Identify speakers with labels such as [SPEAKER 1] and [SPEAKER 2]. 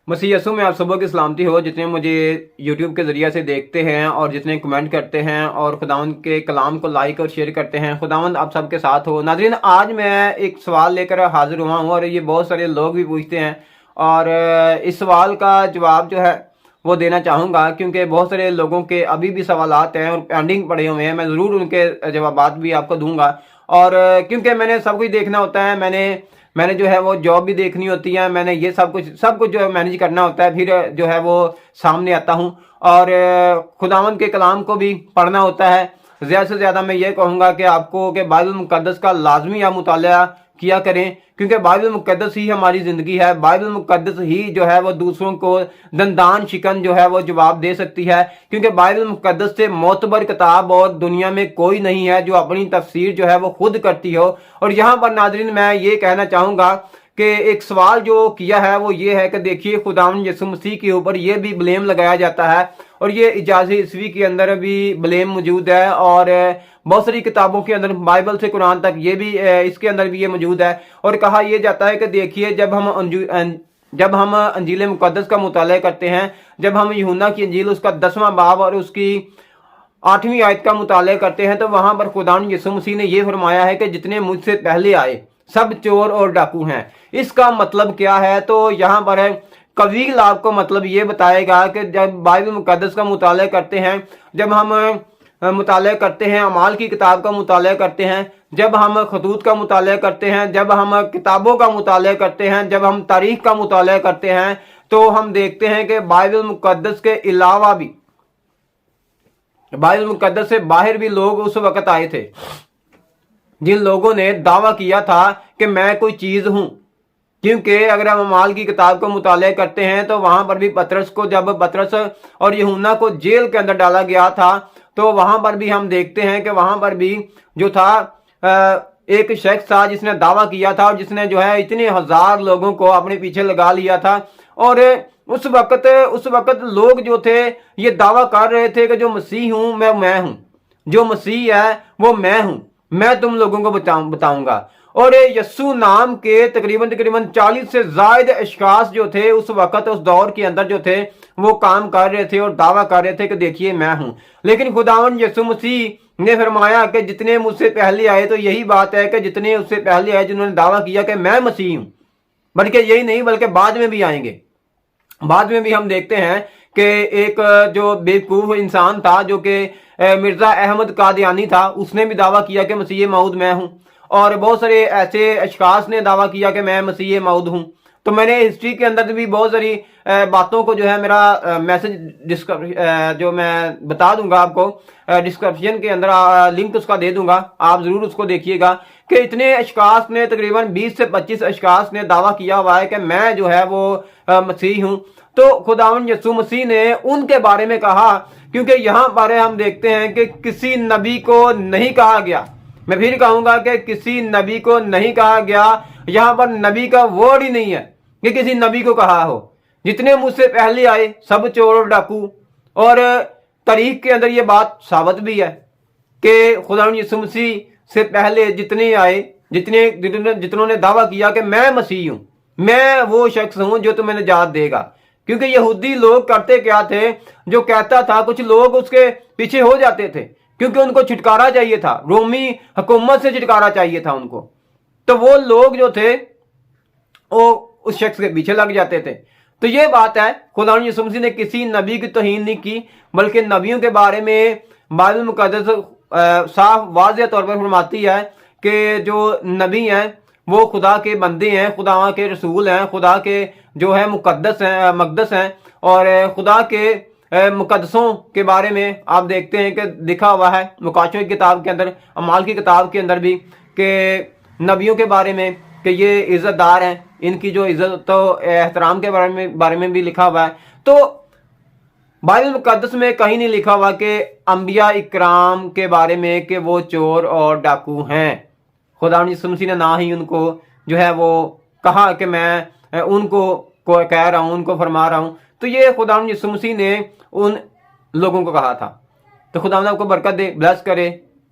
[SPEAKER 1] मसीह यसू में आप सबों की सलामती हो, जितने मुझे यूट्यूब के ज़रिए से देखते हैं और जितने कमेंट करते हैं और खुदावंद के कलाम को लाइक और शेयर करते हैं। खुदावंद आप सबके साथ हो। नाज़रीन, आज मैं एक सवाल लेकर हाजिर हुआ हूँ और ये बहुत सारे लोग भी पूछते हैं और इस सवाल का जवाब जो है वो देना चाहूँगा, क्योंकि बहुत सारे लोगों के अभी भी सवालात हैं और पेंडिंग पड़े हुए हैं। मैं ज़रूर उनके जवाबात भी आपको दूंगा और क्योंकि मैंने सब कुछ देखना होता है, मैंने जो है वो जॉब भी देखनी होती है, मैंने ये सब कुछ जो है मैनेज करना होता है, फिर जो है वो सामने आता हूँ और खुदावंद के कलाम को भी पढ़ना होता है। ज़्यादा से ज़्यादा मैं ये कहूँगा कि आपको कि बाइबल मुक़द्दस का लाजमी आप मुताला किया करें, क्योंकि बाइबल मुक़द्दस ही हमारी ज़िंदगी है। बाइबल मुक़द्दस ही जो है वो दूसरों को दंदान शिकन जो है वो जवाब दे सकती है, क्योंकि बाइबल मुक़द्दस से मोतबर किताब और दुनिया में कोई नहीं है जो अपनी तफसीर जो है वो खुद करती हो। और यहाँ पर नाज़रीन मैं ये कहना चाहूँगा कि एक सवाल जो किया है वो ये है कि देखिए, खुदावंद यीशु मसीह के ऊपर ये भी ब्लेम लगाया जाता है और ये इजाज़ ईसवी के अंदर भी ब्लेम मौजूद है और बहुत सारी किताबों के अंदर, बाइबल से कुरान तक, ये भी इसके अंदर भी ये मौजूद है। और कहा यह जाता है कि देखिए, जब हम अंजील मुक़द्दस का मुताला करते हैं, जब हम यूहन्ना की अंजील उसका 10वां बाब और उसकी 8वीं आयत का मुताला करते हैं, तो वहां पर खुदावंद यीशु मसीह ने यह फरमाया है कि जितने मुझसे पहले आए सब चोर और डाकू हैं। इसका मतलब क्या है? तो यहाँ पर है कवील आपको मतलब ये बताएगा कि जब बाइबल मुक़द्दस का मुताला करते हैं, जब हम मुताला करते हैं, अमाल की किताब का मुताला करते हैं, जब हम खतूत का मुताला करते हैं, जब हम किताबों का मुताला करते हैं, जब हम तारीख का मुताला करते हैं, तो हम देखते हैं कि बाइबल मुक़द्दस के अलावा भी, बाइबल मुक़द्दस से बाहर भी लोग उस वक़्त आए थे जिन लोगों ने दावा किया था कि मैं कोई चीज़ हूँ। क्योंकि अगर हम अमाल की किताब को मुताला करते हैं तो वहां पर भी पतरस को, जब पतरस और यूहन्ना को जेल के अंदर डाला गया था, तो वहां पर भी हम देखते हैं कि वहां पर भी जो था एक शख्स था जिसने दावा किया था और जिसने जो है इतने हजार लोगों को अपने पीछे लगा लिया था। और उस वक्त लोग जो थे ये दावा कर रहे थे कि जो मसीह हूं मैं हूं, जो मसीह है वो मैं हूं, मैं तुम लोगों को बताऊंगा। और यस्सु नाम के तकरीबन 40 से ज्यादा अशखास जो थे उस वक्त, उस दौर के अंदर जो थे, वो काम कर रहे थे और दावा कर रहे थे कि देखिए मैं हूं। लेकिन खुदावंद यीशु मसीह ने फरमाया कि जितने मुझसे पहले आए, तो यही बात है कि जितने उससे पहले आए जिन्होंने दावा किया कि मैं मसीह हूं, बल्कि यही नहीं बल्कि बाद में भी आएंगे। बाद में भी हम देखते हैं कि एक जो बेवकूफ इंसान था जो कि मिर्जा अहमद कादियानी था, उसने भी दावा किया कि मसीह मऊद मैं हूं। और बहुत सारे ऐसे अशखास ने दावा किया कि मैं मसीह मऊद हूं। तो मैंने हिस्ट्री के अंदर भी बहुत सारी बातों को जो है मेरा मैसेज जो मैं बता दूंगा आपको, डिस्क्रिप्शन के अंदर लिंक उसका दे दूंगा, आप जरूर उसको देखिएगा कि इतने अशखास ने, तकरीबन 20 से 25 अशखास ने दावा किया हुआ है कि मैं जो है वो मसीह हूं। तो खुदावंद यीशु मसीह ने उनके बारे में कहा, क्योंकि यहाँ पर हम देखते हैं कि किसी नबी को नहीं कहा गया, मैं फिर कहूंगा कि किसी नबी को नहीं कहा गया। यहां पर नबी का वर्ड ही नहीं है कि किसी नबी को कहा हो। जितने मुझसे पहले आए सब चोर और डाकू, और तारीख के अंदर यह बात साबित भी है कि खुदावंद यीशु मसीह से पहले जितने आए, जितनों ने दावा किया कि मैं मसीह हूं, मैं वो शख्स हूं जो तुम्हें निजात देगा। क्योंकि यहूदी लोग करते क्या थे, जो कहता था कुछ लोग उसके पीछे हो जाते थे, क्योंकि उनको छुटकारा चाहिए था, रोमी हुकूमत से छुटकारा चाहिए था उनको। तो वो लोग जो थे वो उस शख्स के पीछे लग जाते थे। तो ये बात है, खुदावंद यीशु मसीह ने किसी नबी की तौहीन नहीं की, बल्कि नबियों के बारे में बाइबल मुक़द्दस साफ वाज़ेह तौर पर फरमाती है कि जो नबी हैं वो खुदा के बंदे हैं, खुदा के रसूल हैं, खुदा के जो है मक़दस हैं। और खुदा के मुक़द्दसों के बारे में आप देखते हैं कि लिखा हुआ है मुकाशों की किताब के अंदर, अमाल की किताब के अंदर भी, कि नबियों के बारे में कि ये इज़्ज़तदार हैं, इनकी जो इज़्ज़त तो एहतराम के बारे में भी लिखा हुआ है। तो बाइबल मुक़द्दस में कहीं नहीं लिखा हुआ कि अंबिया इकराम के बारे में कि वो चोर और डाकू हैं। खुदावंद यीशु मसीह ने ना ही उनको जो है वो कहा कि मैं उनको को कह रहा हूं, उनको फरमा रहा हूं। तो ये खुदावंद यीशु मसीह ने उन लोगों को कहा था। तो खुदावंद आपको बरकत दे, ब्लेस करे।